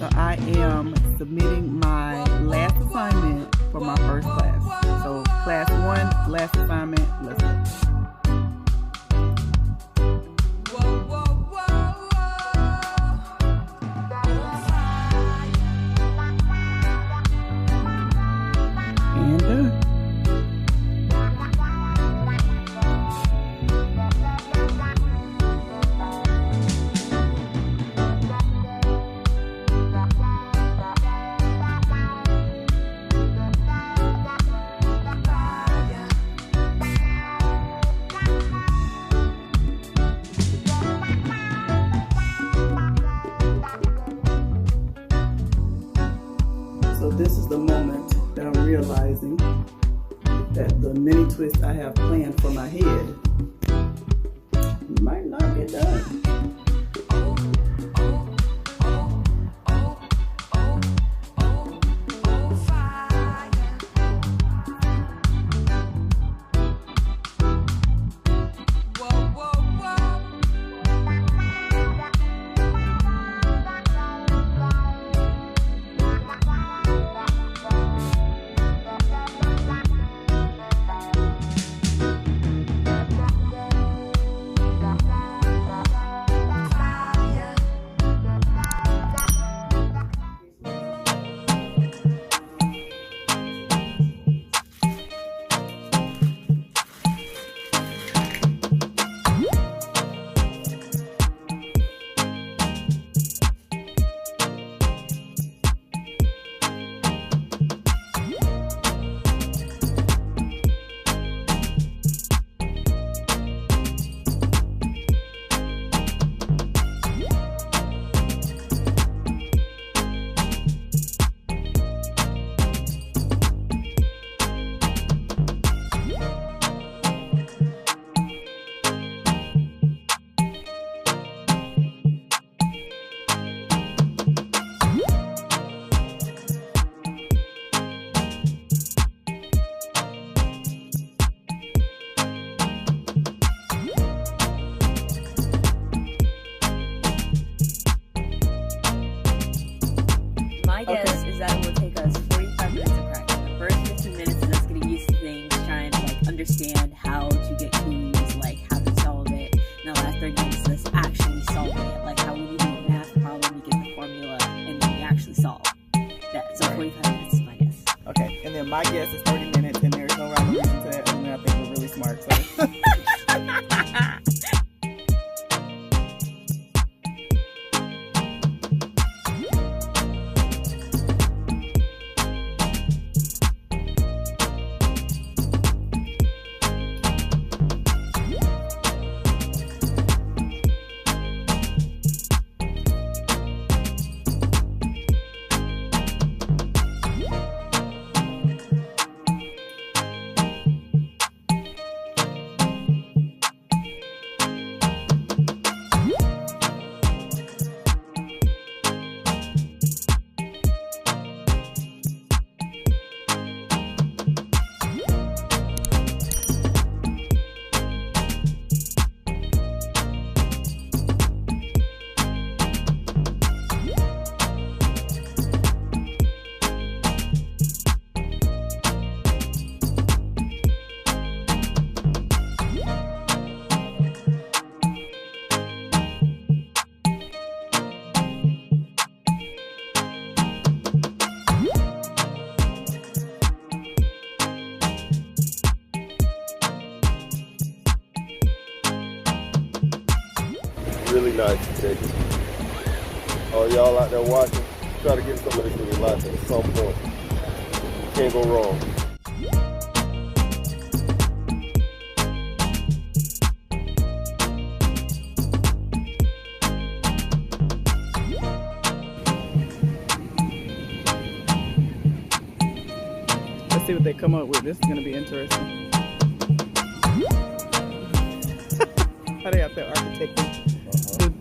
So I am submitting my last assignment for my first class. So class 1, last assignment, let's go. And done. So this is the moment that I'm realizing that the mini twist I have planned for my head might not get done. My guess is that it will take us 45 minutes of practice. The first 15 minutes is us getting used to things, trying to understand how to get clues, how to solve it. And the last 30 minutes is us actually solving it, how when you do a math problem, you get the formula, and then you actually solve that. So 45 minutes is my guess. Okay, and then my guess is 30 minutes, and there's no rhyme or reason to that, and I think we're really smart, so. Really nice today. All y'all out there watching, try to get some of this in your life at some point. Can't go wrong. Let's see what they come up with. This is going to be interesting. How they out there architecting,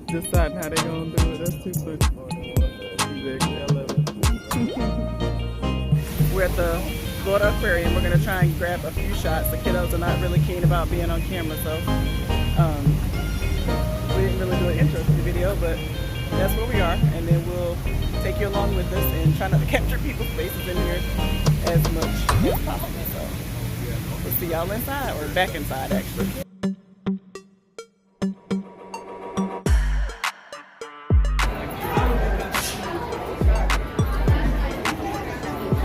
deciding how they going to do it. That's too funny. Exactly, I love it. We're at the Florida Aquarium. We're going to try and grab a few shots. The kiddos are not really keen about being on camera, so we didn't really do an intro to the video, but that's where we are. And then we'll take you along along with us and try not to capture people's faces in here as much as possible. So we'll see y'all inside, or back inside actually.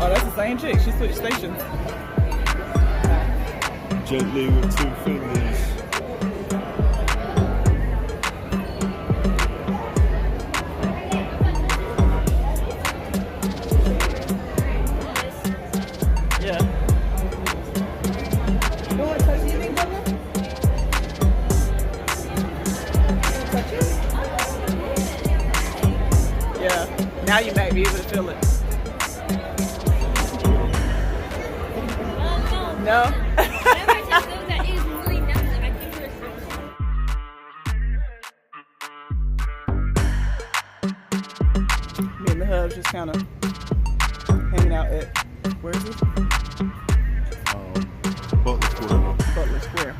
Oh, that's the same chick. She switched stations. Gently with 2 fingers. Yeah. You don't want to touch anything, brother? Touch it? Yeah. Now you might be able to feel it. No? Whenever I touch those, that is really nuts. Like, my fingers Me and the hubs just kind of hanging out at, where is this? Butler Square.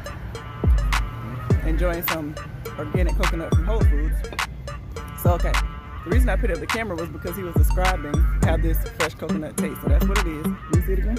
Enjoying some organic coconut from Whole Foods. So, okay. The reason I put up the camera was because he was describing how this fresh coconut tastes. So that's what it is. Can you see it again?